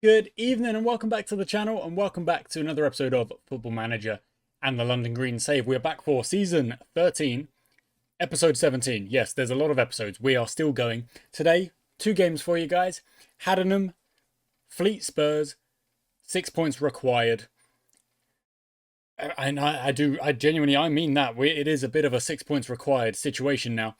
Good evening and welcome back to the channel and welcome back to another episode of Football Manager and the London Green Save. We are back for Season 13, Episode 17. Yes, there's a lot of episodes. We are still going. Today, 2 games for you guys. Haddenham, Fleet Spurs, 6 points required. And I genuinely mean that. It is a bit of a 6 points required situation now.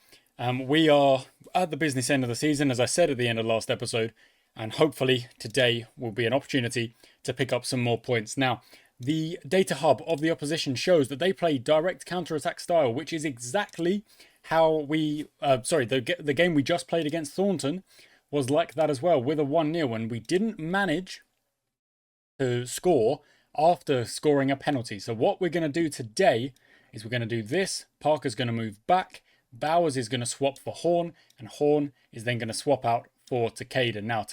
We are at the business end of the season, as I said at the end of the last episode. And hopefully today will be an opportunity to pick up some more points. Now, the data hub of the opposition shows that they play direct counter-attack style, which is exactly how we... the game we just played against Thornton was like that as well, with a 1-0. And we didn't manage to score after scoring a penalty. So what we're going to do today is we're going to do this. Parker's going to move back. Bowers is going to swap for Horn. And Horn is then going to swap out for TAKEDA. Now,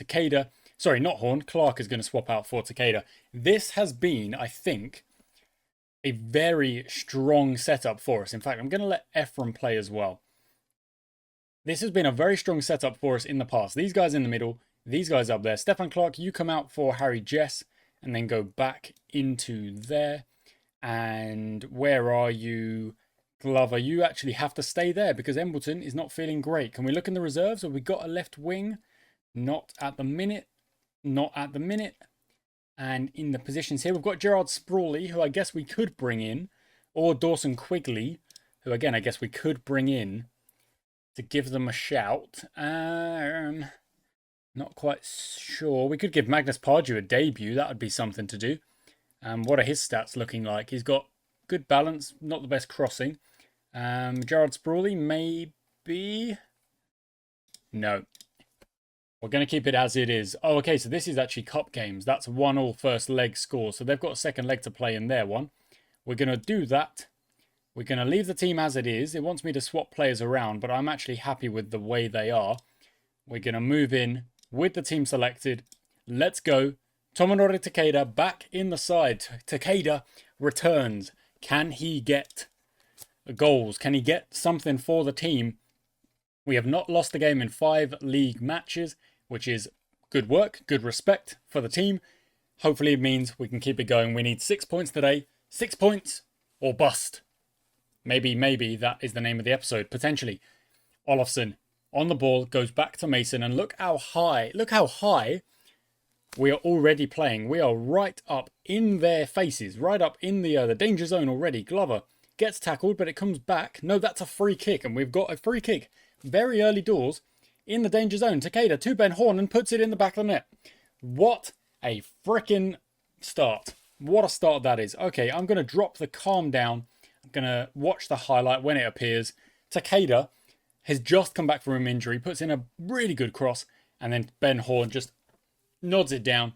Clark is going to swap out for TAKEDA. This has been, I think, a very strong setup for us. In fact, I'm going to let Ephraim play as well. This has been a very strong setup for us in the past. These guys in the middle, these guys up there. Stefan Clark, you come out for Harry Jess and then go back into there. And where are you? Glover, you actually have to stay there because Embleton is not feeling great. Can we look in the reserves? Have we got a left wing? Not at the minute. Not at the minute. And in the positions here, we've got Gerard Sprawley, who I guess we could bring in. Or Dawson Quigley, who again, I guess we could bring in to give them a shout. Not quite sure. We could give Magnus Pardew a debut. That would be something to do. What are his stats looking like? He's got good balance, not the best crossing. Gerard Sprawley, maybe? No. We're going to keep it as it is. Oh, okay, so this is actually cup games. That's 1-1 first leg score. So they've got a second leg to play in their one. We're going to do that. We're going to leave the team as it is. It wants me to swap players around, but I'm actually happy with the way they are. We're going to move in with the team selected. Let's go. Tomonori Takeda back in the side. Takeda returns. Can he get goals? Can he get something for the team? We have not lost the game in 5 league matches, which is good work, good respect for the team. Hopefully it means we can keep it going. We need 6 points today. 6 points or bust. Maybe that is the name of the episode, potentially. Olofsson on the ball, goes back to Mason, and look how high we are already playing. We are right up in their faces, right up in the danger zone already. Glover gets tackled, but it comes back. No, that's a free kick, and we've got a free kick very early doors in the danger zone. Takeda to Ben Horn and puts it in the back of the net. What a freaking start. What a start that is. Okay, I'm going to drop the calm down. I'm going to watch the highlight when it appears. Takeda has just come back from an injury, puts in a really good cross, and then Ben Horn just nods it down.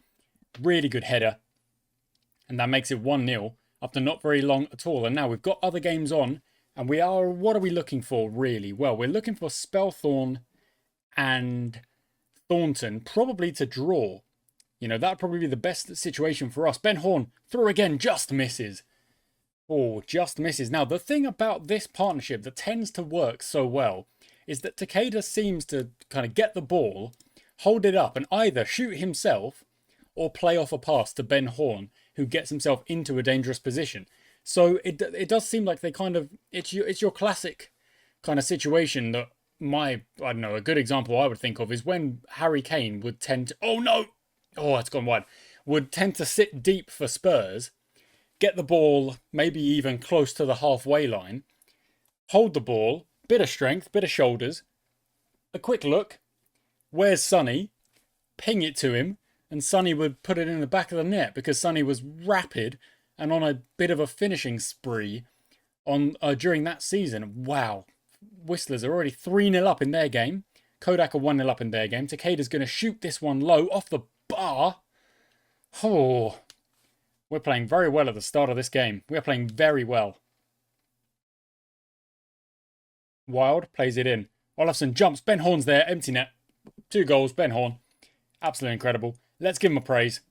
Really good header. And that makes it 1-0 after not very long at all. And now we've got other games on. And what are we looking for, really? Well, we're looking for Spelthorne and Thornton, probably to draw. You know, that would probably be the best situation for us. Ben Horn, through again, just misses. Oh, just misses. Now, the thing about this partnership that tends to work so well is that Takeda seems to kind of get the ball, hold it up, and either shoot himself or play off a pass to Ben Horn, who gets himself into a dangerous position. So it does seem like they kind of... It's your classic kind of situation that a good example I would think of is when Harry Kane would tend to... Oh, no! Oh, it's gone wide. Would tend to sit deep for Spurs, get the ball maybe even close to the halfway line, hold the ball, bit of strength, bit of shoulders, a quick look, where's Sonny? Ping it to him, and Sonny would put it in the back of the net because Sonny was rapid and on a bit of a finishing spree during that season. Wow. Whistlers are already 3-0 up in their game. Kodak are 1-0 up in their game. Takeda's going to shoot this one low off the bar. Oh, we're playing very well at the start of this game. We're playing very well. Wild plays it in. Olofsson jumps. Ben Horn's there. Empty net. 2 goals. Ben Horn. Absolutely incredible. Let's give him a praise.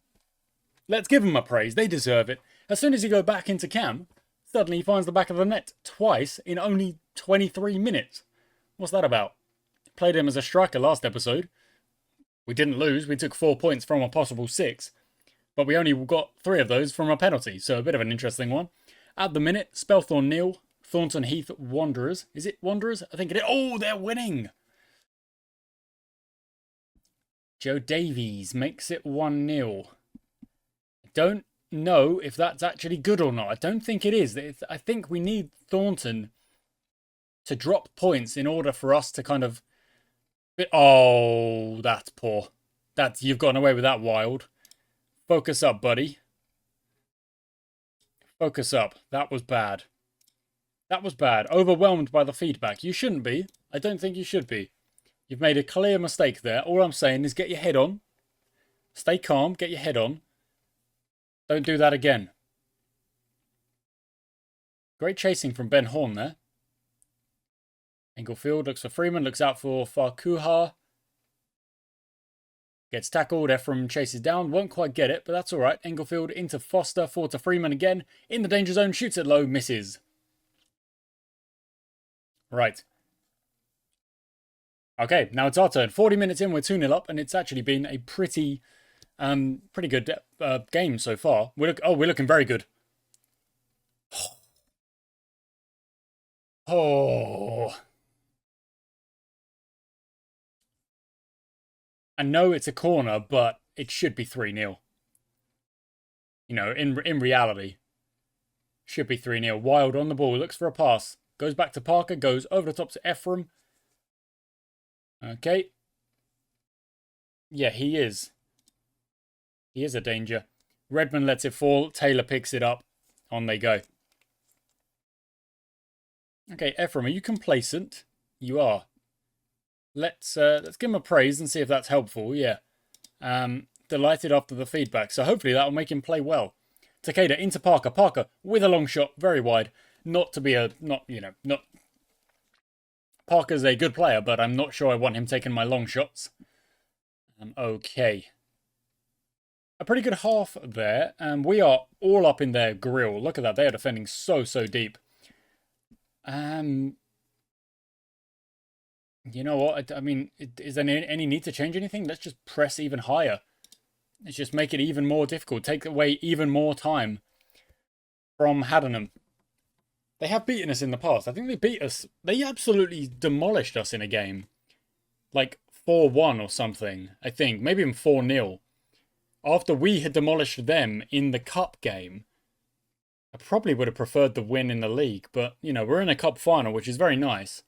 Let's give him a praise. They deserve it. As soon as you go back into cam, suddenly he finds the back of the net twice in only 23 minutes. What's that about? Played him as a striker last episode. We didn't lose. We took 4 points from a possible 6. But we only got 3 of those from a penalty. So a bit of an interesting one. At the minute, Spelthorne nil, Thornton Heath Wanderers. Is it Wanderers? I think it is. Oh, they're winning. Joe Davies makes it 1-0. I don't know if that's actually good or not. I don't think it is. I think we need Thornton to drop points in order for us to kind of... Oh, that's poor. You've gotten away with that, Wild. Focus up, buddy. Focus up. That was bad. That was bad. Overwhelmed by the feedback. You shouldn't be. I don't think you should be. You've made a clear mistake there. All I'm saying is get your head on. Stay calm. Get your head on. Don't do that again. Great chasing from Ben Horn there. Englefield looks for Freeman. Looks out for Farquhar. Gets tackled. Ephraim chases down. Won't quite get it, but that's all right. Englefield into Foster. Forward to Freeman again. In the danger zone. Shoots it low. Misses. Right. Okay, now it's our turn. 40 minutes in, we're 2-0 up, and it's actually been a pretty good game so far. We're looking very good. Oh. I know it's a corner, but it should be 3-0. You know, in reality, should be 3-0. Wild on the ball, looks for a pass. Goes back to Parker, goes over the top to Ephraim. Okay. Yeah, he is. He is a danger. Redmond lets it fall. Taylor picks it up. On they go. Okay, Ephraim, are you complacent? You are. Let's give him a praise and see if that's helpful. Yeah. Delighted after the feedback. So hopefully that'll make him play well. Takeda into Parker. Parker with a long shot, very wide. Parker's a good player, but I'm not sure I want him taking my long shots. Okay. A pretty good half there. We are all up in their grill. Look at that. They are defending so deep. You know what? I mean, is there any need to change anything? Let's just press even higher. Let's just make it even more difficult. Take away even more time from Haddenham. They have beaten us in the past. I think they beat us. They absolutely demolished us in a game. Like 4-1 or something, I think. Maybe even 4-0. After we had demolished them in the cup game. I probably would have preferred the win in the league. But, you know, we're in a cup final, which is very nice.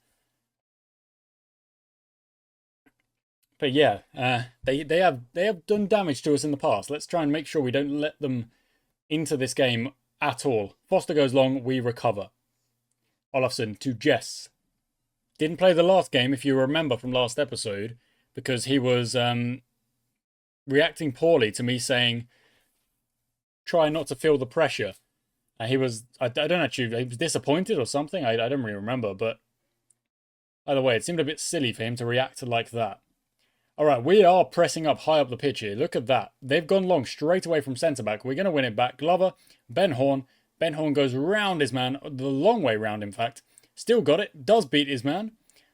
But yeah, they have done damage to us in the past. Let's try and make sure we don't let them into this game at all. Foster goes long, we recover. Olafsson to Jess. Didn't play the last game, if you remember from last episode, because he was reacting poorly to me saying, try not to feel the pressure. He was, I don't actually, he was disappointed or something. I don't really remember, but either way, it seemed a bit silly for him to react like that. All right, we are pressing up high up the pitch here. Look at that. They've gone long straight away from centre-back. We're going to win it back. Glover, Ben Horn. Ben Horn goes round his man, the long way round, in fact. Still got it. Does beat his man.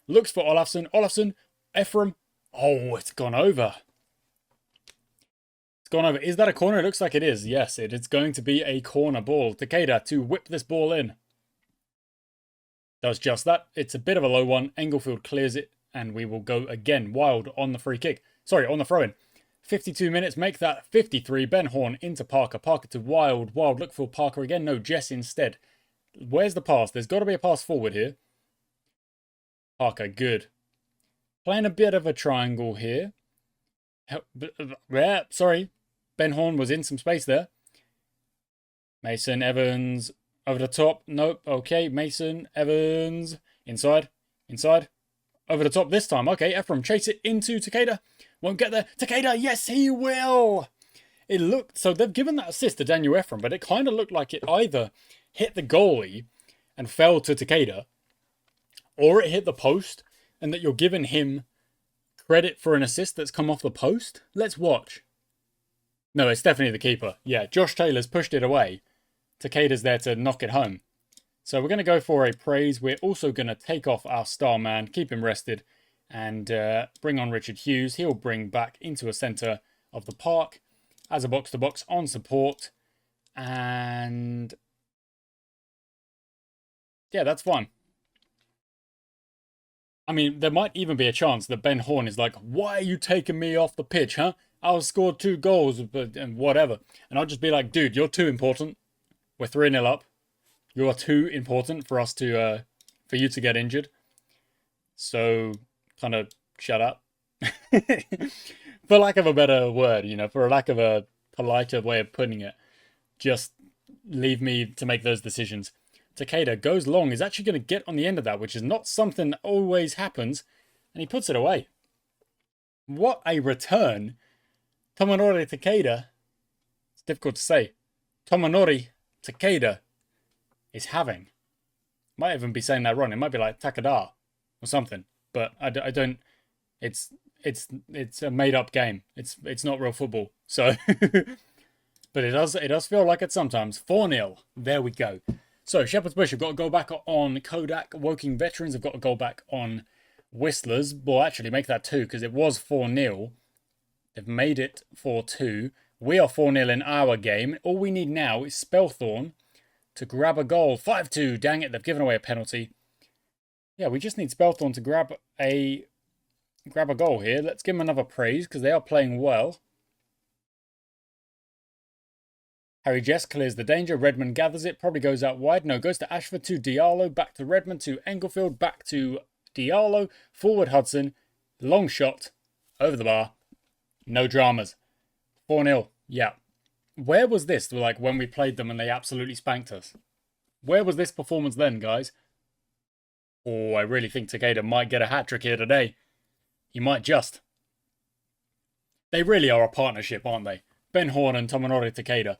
Looks for Olafsson. Olafsson, Ephraim. Oh, it's gone over. It's gone over. Is that a corner? It looks like it is. Yes, it is going to be a corner ball. Takeda to whip this ball in. Does just that. It's a bit of a low one. Englefield clears it. And we will go again. Wild on the free kick. Sorry, on the throw-in. 52 minutes. Make that 53. Ben Horn into Parker. Parker to Wild. Wild look for Parker again. No, Jess instead. Where's the pass? There's got to be a pass forward here. Parker, good. Playing a bit of a triangle here. Yeah, sorry. Ben Horn was in some space there. Mason, Evans, over the top. Nope. Okay, Mason, Evans. Inside. Inside. Over the top this time. Okay, Ephraim chase it into Takeda. Won't get there. Takeda, yes, he will. It looked, so they've given that assist to Daniel Ephraim, but it kind of looked like it either hit the goalie and fell to Takeda, or it hit the post and that you're giving him credit for an assist that's come off the post. Let's watch. No, it's definitely the keeper. Yeah, Josh Taylor's pushed it away. Takeda's there to knock it home. So we're going to go for a praise. We're also going to take off our star man, keep him rested. and bring on Richard Hughes. He'll bring back into a centre of the park as a box-to-box on support. And yeah, that's fine. I mean, there might even be a chance that Ben Horn is like, why are you taking me off the pitch, huh? I'll score 2 goals, and whatever. And I'll just be like, dude, you're too important. We're 3-0 up. You are too important for us to, for you to get injured. So, kind of shut up. For lack of a better word, for lack of a politer way of putting it. Just leave me to make those decisions. Takeda goes long, is actually going to get on the end of that, which is not something that always happens, and he puts it away. What a return Tomonori Takeda, it's difficult to say, Tomonori Takeda is having. Might even be saying that wrong. It might be like TAKEDA or something, but I don't. It's a made up game. It's not real football. So, but it does feel like it sometimes. 4-0. There we go. So Shepherd's Bush have got to go back on Kodak. Woking Veterans have got to go back on Whistlers. Well, actually make that 2 because it was 4-0. They've made it 4-2. We are 4-0 in our game. All we need now is Spellthorne to grab a goal. 5-2. Dang it, they've given away a penalty. Yeah, we just need Spellthorne to grab a goal here. Let's give them another praise because they are playing well. Harry Jess clears the danger. Redmond gathers it. Probably goes out wide. No, goes to Ashford to Diallo. Back to Redmond to Englefield. Back to Diallo. Forward Hudson. Long shot. Over the bar. No dramas. 4-0. Yeah. Where was this? Like when we played them and they absolutely spanked us. Where was this performance then, guys? Oh, I really think Takeda might get a hat-trick here today. He might just. They really are a partnership, aren't they? Ben Horn and Tomonori Takeda.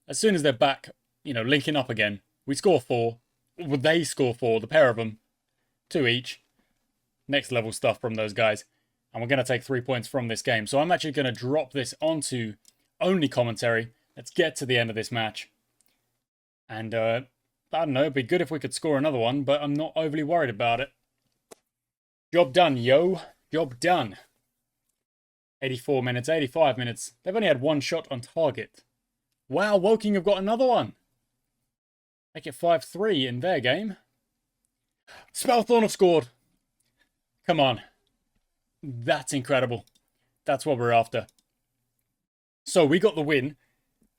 As soon as they're back, linking up again, we score 4. Would they score 4? The pair of them. 2 each. Next level stuff from those guys. And we're going to take 3 points from this game. So I'm actually going to drop this onto only commentary. Let's get to the end of this match. And, I don't know, it'd be good if we could score another one, but I'm not overly worried about it. Job done, yo. Job done. 84 minutes, 85 minutes. They've only had 1 shot on target. Wow, Woking have got another one. Make it 5-3 in their game. Spellthorne have scored. Come on. That's incredible. That's what we're after. So we got the win.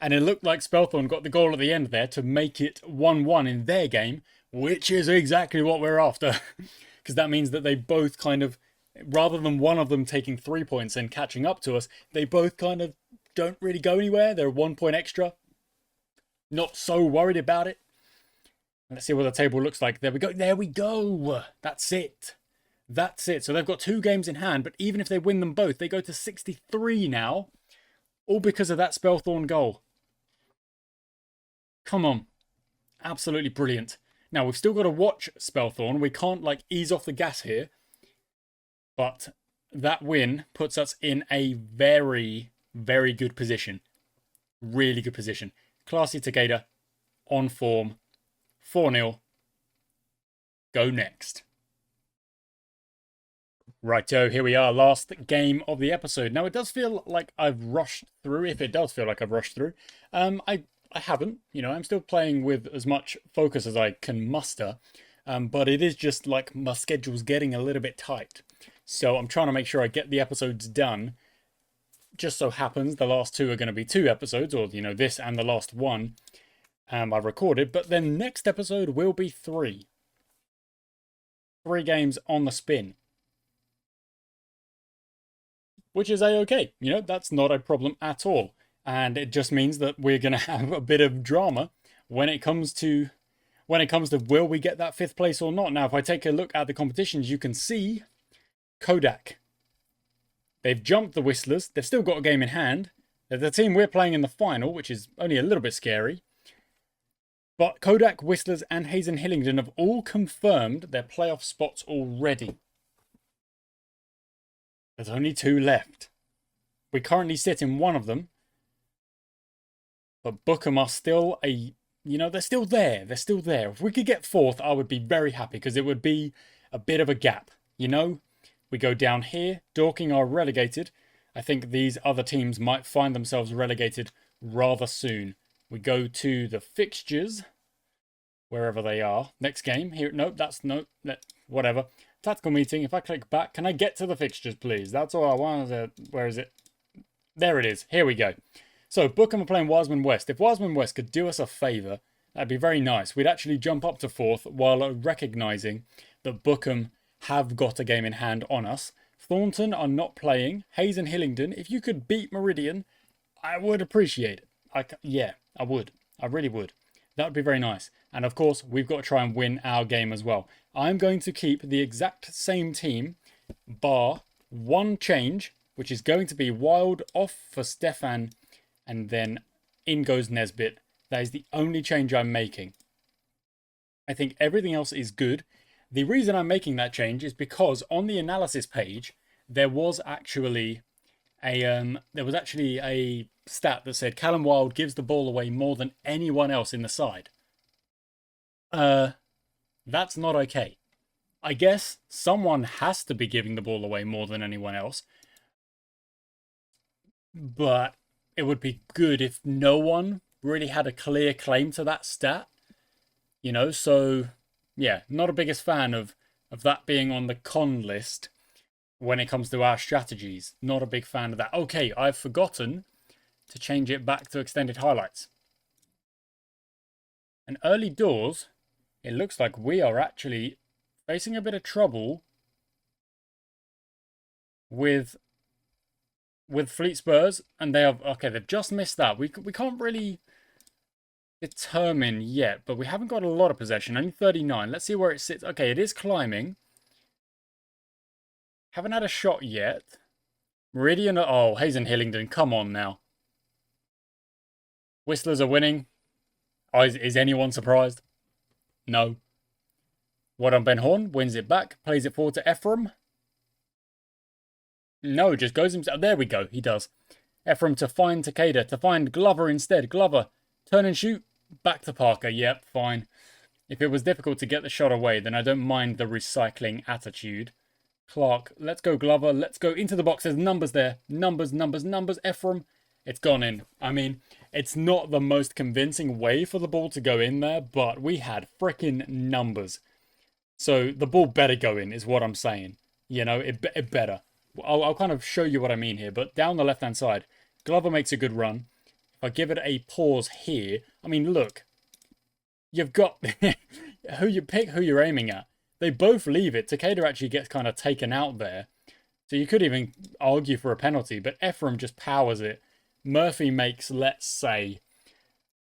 And it looked like Spellthorne got the goal at the end there to make it 1-1 in their game. Which is exactly what we're after. Because that means that they both kind of, rather than one of them taking 3 points and catching up to us, they both kind of don't really go anywhere. They're 1 point extra. Not so worried about it. Let's see what the table looks like. There we go. There we go. That's it. That's it. So they've got 2 games in hand, but even if they win them both, they go to 63 now. All because of that Spellthorne goal. Come on. Absolutely brilliant. Now, we've still got to watch Spellthorne. We can't, ease off the gas here. But that win puts us in a very, very good position. Really good position. Classy Takeda. On form. 4-0. Go next. Righto, here we are. Last game of the episode. Now, it does feel like I've rushed through. If it does feel like I've rushed through. I haven't. I'm still playing with as much focus as I can muster. But it is just like my schedule's getting a little bit tight. So I'm trying to make sure I get the episodes done. Just so happens the last 2 are going to be 2 episodes, or, this and the last one I've recorded. But then next episode will be 3. 3 games on the spin. Which is a-okay. That's not a problem at all. And it just means that we're going to have a bit of drama when it comes to will we get that 5th place or not. Now, if I take a look at the competitions, you can see Kodak. They've jumped the Whistlers. They've still got a game in hand. They're the team we're playing in the final, which is only a little bit scary. But Kodak, Whistlers, and Hazen Hillingdon have all confirmed their playoff spots already. There's only 2 left. We currently sit in one of them. But Bookham are still they're still there. They're still there. If we could get 4th, I would be very happy because it would be a bit of a gap, We go down here. Dorking are relegated. I think these other teams might find themselves relegated rather soon. We go to the fixtures, wherever they are. Next game. Here, nope, that's no, whatever. Tactical meeting. If I click back, can I get to the fixtures, please? That's all I want. Where is it? There it is. Here we go. So, Bookham are playing Wiseman West. If Wiseman West could do us a favour, that'd be very nice. We'd actually jump up to 4th while recognising that Bookham have got a game in hand on us. Thornton are not playing. Hayes and Hillingdon, if you could beat Meridian, I would appreciate it. Yeah, I would. I really would. That would be very nice. And of course, we've got to try and win our game as well. I'm going to keep the exact same team, bar one change, which is going to be Wild off for Stefan, and then in goes Nesbitt. That is the only change I'm making. I think everything else is good. The reason I'm making that change is because on the analysis page, there was actually a stat that said Callum Wild gives the ball away more than anyone else in the side. That's not okay. I guess someone has to be giving the ball away more than anyone else. But it would be good if no one really had a clear claim to that stat. You know, so yeah, not a biggest fan of that being on the con list when it comes to our strategies. Not a big fan of that. Okay, I've forgotten to change it back to extended highlights. And early doors, it looks like we are actually facing a bit of trouble with Fleet Spurs, and they have, okay, they've just missed that. We can't really determine yet, but we haven't got a lot of possession, only 39. Let's see where it sits. Okay, it is climbing. Haven't had a shot yet. Meridian, oh, Hayes and Hillingdon, come on now. Whistlers are winning. Oh, is anyone surprised? No. What on Ben Horn, wins it back, plays it forward to Ephraim. No, just goes himself. There we go, he does. Ephraim to find Takeda, to find Glover instead. Glover, turn and shoot. Back to Parker, yep, fine. If it was difficult to get the shot away, then I don't mind the recycling attitude. Clark, let's go Glover, let's go into the box. There's numbers there. Numbers. Ephraim, it's gone in. I mean, it's not the most convincing way for the ball to go in there, but we had frickin' numbers. So the ball better go in, is what I'm saying. You know, it better. I'll kind of show you what I mean here, but down the left-hand side, Glover makes a good run. If I give it a pause here, I mean, look, you've got who you pick, who you're aiming at. They both leave it. Takeda actually gets kind of taken out there. So you could even argue for a penalty, but Ephraim just powers it. Murphy makes, let's say,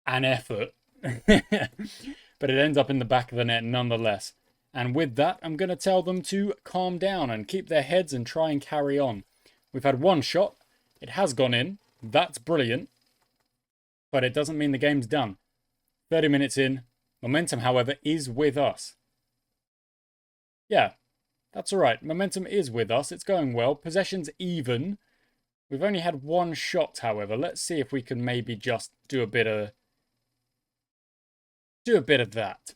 an effort. But it ends up in the back of the net nonetheless. And with that, I'm going to tell them to calm down and keep their heads and try and carry on. We've had one shot. It has gone in. That's brilliant. But it doesn't mean the game's done. 30 minutes in. Momentum, however, is with us. Yeah, that's all right. Momentum is with us. It's going well. Possession's even. We've only had one shot, however. Let's see if we can maybe just do a bit of that.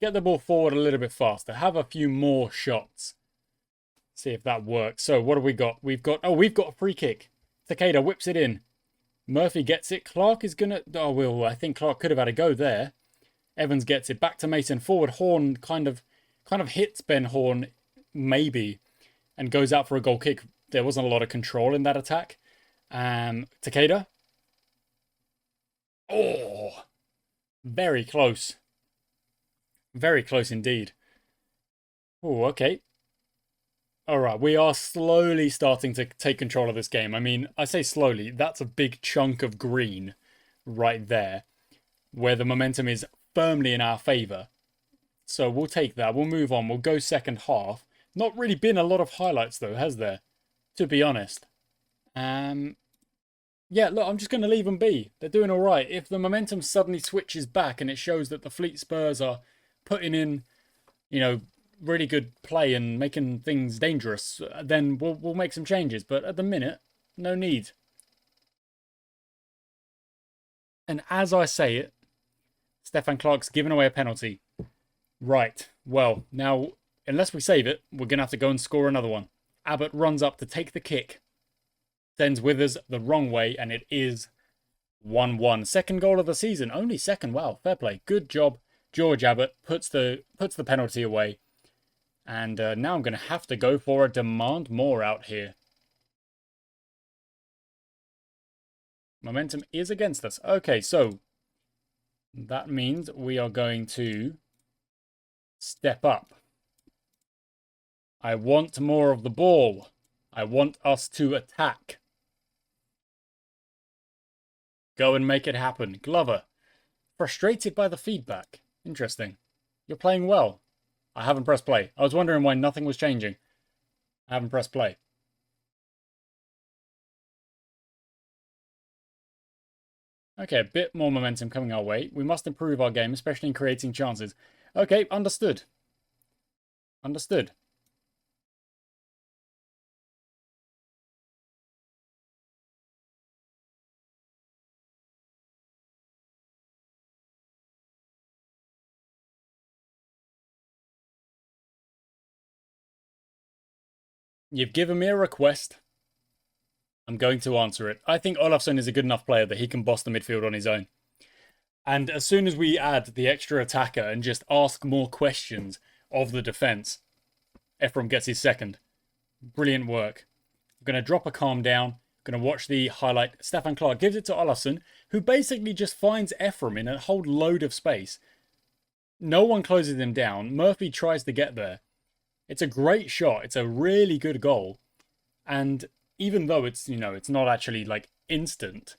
Get the ball forward a little bit faster. Have a few more shots. See if that works. So what have we got? We've got a free kick. Takeda whips it in. Murphy gets it. Clark is gonna. Oh well, I think Clark could have had a go there. Evans gets it back to Mason. Forward. Horn kind of hits Ben Horn, maybe, and goes out for a goal kick. There wasn't a lot of control in that attack. Takeda. Oh, very close. Very close indeed. Oh, okay. Alright, we are slowly starting to take control of this game. I mean, I say slowly, that's a big chunk of green right there, where the momentum is firmly in our favour. So we'll take that, we'll move on, we'll go second half. Not really been a lot of highlights though, has there? To be honest. Yeah, look, I'm just going to leave them be. They're doing alright. If the momentum suddenly switches back and it shows that the Fleet Spurs are putting in, you know, really good play and making things dangerous, then we'll make some changes. But at the minute, no need. And as I say it, Stefan Clark's given away a penalty. Right. Well, now, unless we save it, we're going to have to go and score another one. Abbott runs up to take the kick. Sends Withers the wrong way, and it is 1-1. Second goal of the season. Only second. Wow, fair play. Good job. George Abbott puts the penalty away. And now I'm going to have to go for a demand more out here. Momentum is against us. Okay, so that means we are going to step up. I want more of the ball. I want us to attack. Go and make it happen. Glover, frustrated by the feedback. Interesting. You're playing well. I haven't pressed play. I was wondering why nothing was changing. I haven't pressed play. Okay, a bit more momentum coming our way. We must improve our game, especially in creating chances. Okay, understood. Understood. You've given me a request. I'm going to answer it. I think Olafsson is a good enough player that he can boss the midfield on his own. And as soon as we add the extra attacker and just ask more questions of the defence, Ephraim gets his second. Brilliant work. I'm going to drop a calm down. Going to watch the highlight. Stefan Clark gives it to Olafsson, who basically just finds Ephraim in a whole load of space. No one closes him down. Murphy tries to get there. It's a great shot. It's a really good goal. And even though it's, it's not actually like instant,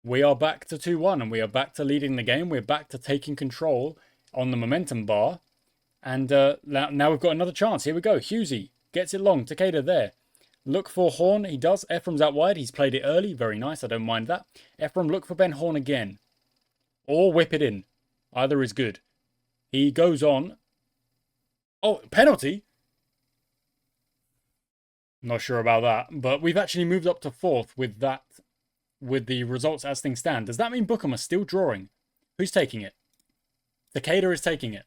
we are back to 2-1 and we are back to leading the game. We're back to taking control on the momentum bar. And now we've got another chance. Here we go. Husey gets it long. Takeda there. Look for Horn. He does. Ephraim's out wide. He's played it early. Very nice. I don't mind that. Ephraim, look for Ben Horn again. Or whip it in. Either is good. He goes on. Oh, penalty? Not sure about that. But we've actually moved up to 4th with that. With the results as things stand. Does that mean Bookham are still drawing? Who's taking it? Takeda is taking it.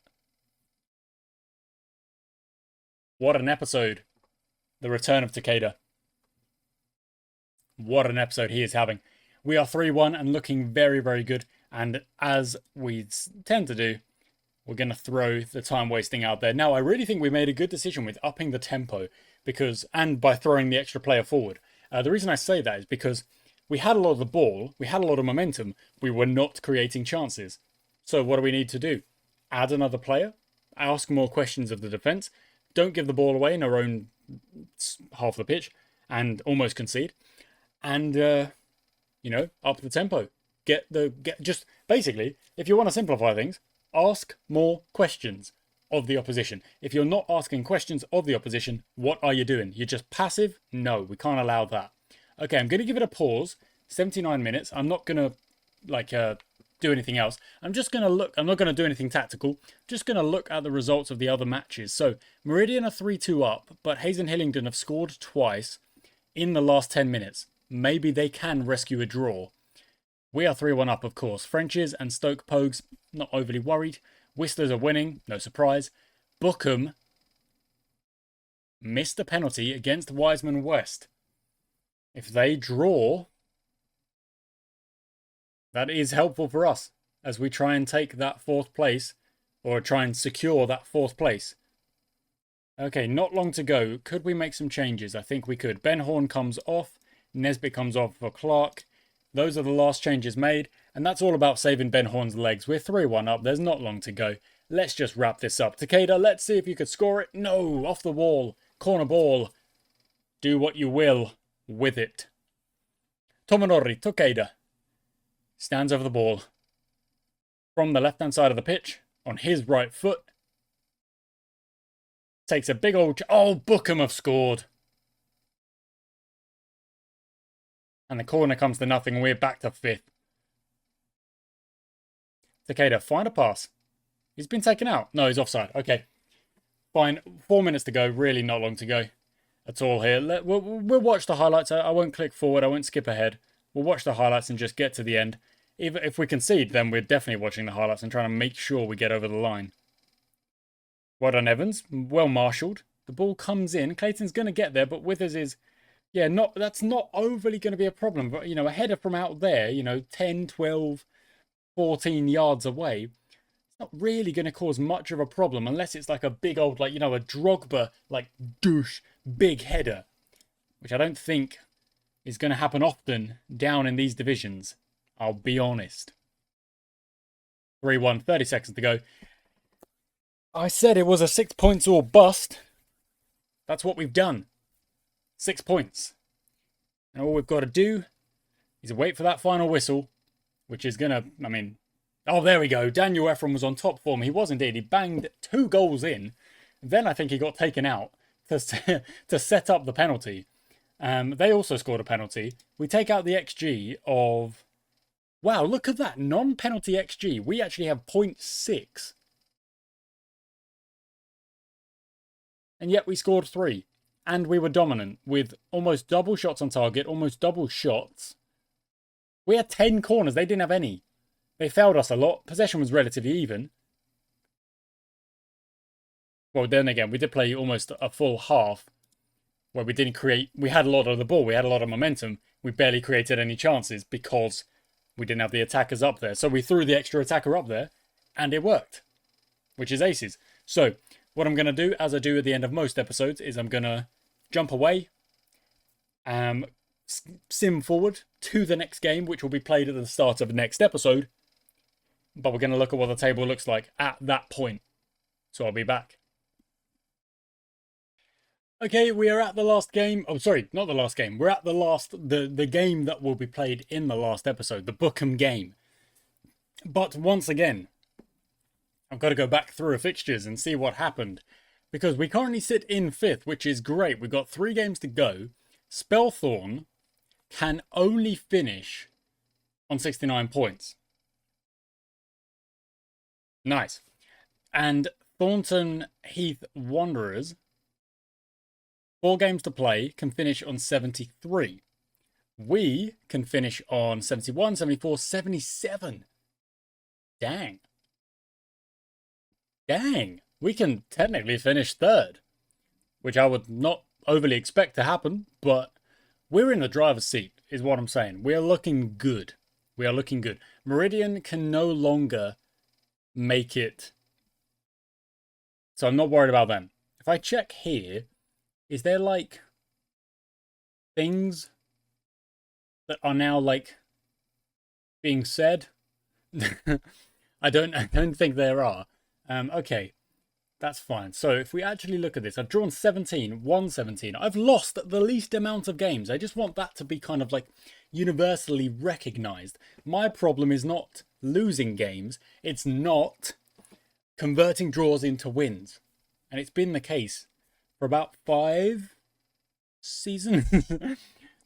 What an episode. The return of Takeda. What an episode he is having. We are 3-1 and looking very, very good. And as we tend to do, we're going to throw the time wasting out there. Now, I really think we made a good decision with upping the tempo and by throwing the extra player forward. The reason I say that is because we had a lot of the ball, we had a lot of momentum, we were not creating chances. So what do we need to do? Add another player, ask more questions of the defence, don't give the ball away in our own half the pitch, and almost concede. And, up the tempo. Just basically, if you want to simplify things, ask more questions of the opposition. If you're not asking questions of the opposition, what are you doing? You're just passive? No, we can't allow that. Okay, I'm going to give it a pause. 79 minutes. I'm not going to do anything else. I'm just going to look. I'm not going to do anything tactical. Just going to look at the results of the other matches. So Meridian are 3-2 up, but Hayes and Hillingdon have scored twice in the last 10 minutes. Maybe they can rescue a draw. We are 3-1 up, of course. Frenches and Stoke Pogues, not overly worried. Whistlers are winning, no surprise. Bookham missed a penalty against Wiseman West. If they draw, that is helpful for us as we try and take that 4th place, or try and secure that 4th place. Okay, not long to go. Could we make some changes? I think we could. Ben Horn comes off. Nesbitt comes off for Clark. Those are the last changes made, and that's all about saving Ben Horn's legs. We're 3-1 up. There's not long to go. Let's just wrap this up. Takeda, let's see if you could score it. No, off the wall. Corner ball. Do what you will with it. Tomonori, Takeda, stands over the ball from the left-hand side of the pitch on his right foot. Takes a big old... Oh, Bookham have scored. And the corner comes to nothing. We're back to 5th. Takeda, find a pass. He's been taken out. No, he's offside. Okay. Fine. 4 minutes to go. Really not long to go at all here. We'll watch the highlights. I won't click forward. I won't skip ahead. We'll watch the highlights and just get to the end. Even if we concede, then we're definitely watching the highlights and trying to make sure we get over the line. Well done, Evans. Well marshalled. The ball comes in. Clayton's going to get there, but Withers is, yeah, that's not overly going to be a problem. But, you know, a header from out there, you know, 10, 12, 14 yards away, it's not really going to cause much of a problem unless it's like a big old, like, you know, a Drogba, like, douche, big header, which I don't think is going to happen often down in these divisions. I'll be honest. 3-1, 30 seconds to go. I said it was a 6 points or bust. That's what we've done. 6 points. And all we've got to do is wait for that final whistle, which is going to, I mean, oh, there we go. Daniel Ephraim was on top form. He was indeed. He banged 2 goals in. Then I think he got taken out to set up the penalty. They also scored a penalty. We take out the XG of... Wow, look at that. Non-penalty XG. We actually have 0.6. And yet we scored 3. And we were dominant with almost double shots on target, almost double shots. We had 10 corners. They didn't have any. They failed us a lot. Possession was relatively even. Well, then again, we did play almost a full half where we didn't create... We had a lot of the ball. We had a lot of momentum. We barely created any chances because we didn't have the attackers up there. So we threw the extra attacker up there and it worked, which is aces. So what I'm going to do, as I do at the end of most episodes, is I'm going to jump away, sim forward to the next game, which will be played at the start of the next episode. But we're going to look at what the table looks like at that point. So I'll be back. Okay, we are at the last game. Oh, sorry, not the last game. We're at the game that will be played in the last episode, the Bookham game. But once again, I've got to go back through fixtures and see what happened. Because we currently sit in 5th, which is great. We've got 3 games to go. Spelthorne can only finish on 69 points. Nice. And Thornton Heath Wanderers, 4 games to play, can finish on 73. We can finish on 71, 74, 77. Dang. Dang. We can technically finish 3rd, which I would not overly expect to happen, but we're in the driver's seat, is what I'm saying. We are looking good. We are looking good. Meridian can no longer make it, so I'm not worried about them. If I check here, is there like things that are now like being said? I don't think there are. Okay, that's fine. So if we actually look at this, I've drawn 17, won 17. I've lost the least amount of games. I just want that to be kind of like universally recognized. My problem is not losing games. It's not converting draws into wins. And it's been the case for about 5 seasons,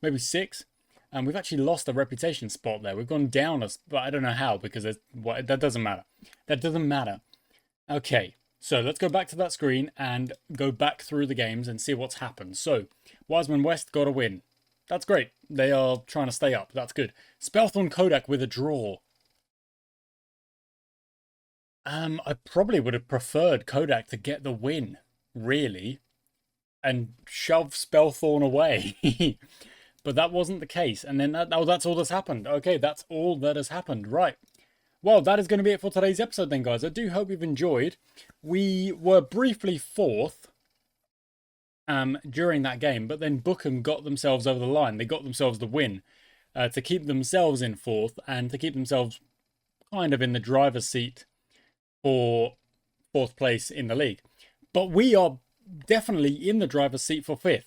maybe 6. And we've actually lost a reputation spot there. We've gone down, but I don't know how, because that doesn't matter. That doesn't matter. Okay, so let's go back to that screen and go back through the games and see what's happened. So, Wiseman West got a win. That's great. They are trying to stay up. That's good. Spelthorne Kodak with a draw. I probably would have preferred Kodak to get the win, really, and shove Spelthorne away. But that wasn't the case. And then that's all that's happened. Okay, that's all that has happened. Right. Well, that is going to be it for today's episode then, guys. I do hope you've enjoyed. We were briefly 4th during that game, but then Bookham got themselves over the line. They got themselves the win to keep themselves in 4th and to keep themselves kind of in the driver's seat for 4th place in the league. But we are definitely in the driver's seat for 5th.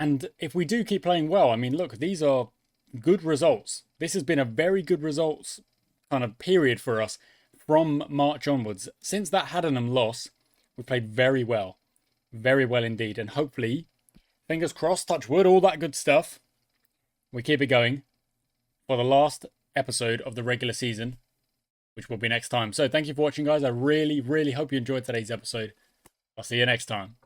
And if we do keep playing well, I mean, look, these are good results. This has been a very good results kind of period for us from March onwards. Since that Haddenham loss, we played very well indeed. And hopefully, fingers crossed, touch wood, all that good stuff, we keep it going for the last episode of the regular season, which will be next time. So thank you for watching, guys. I really, really hope you enjoyed today's episode. I'll see you next time.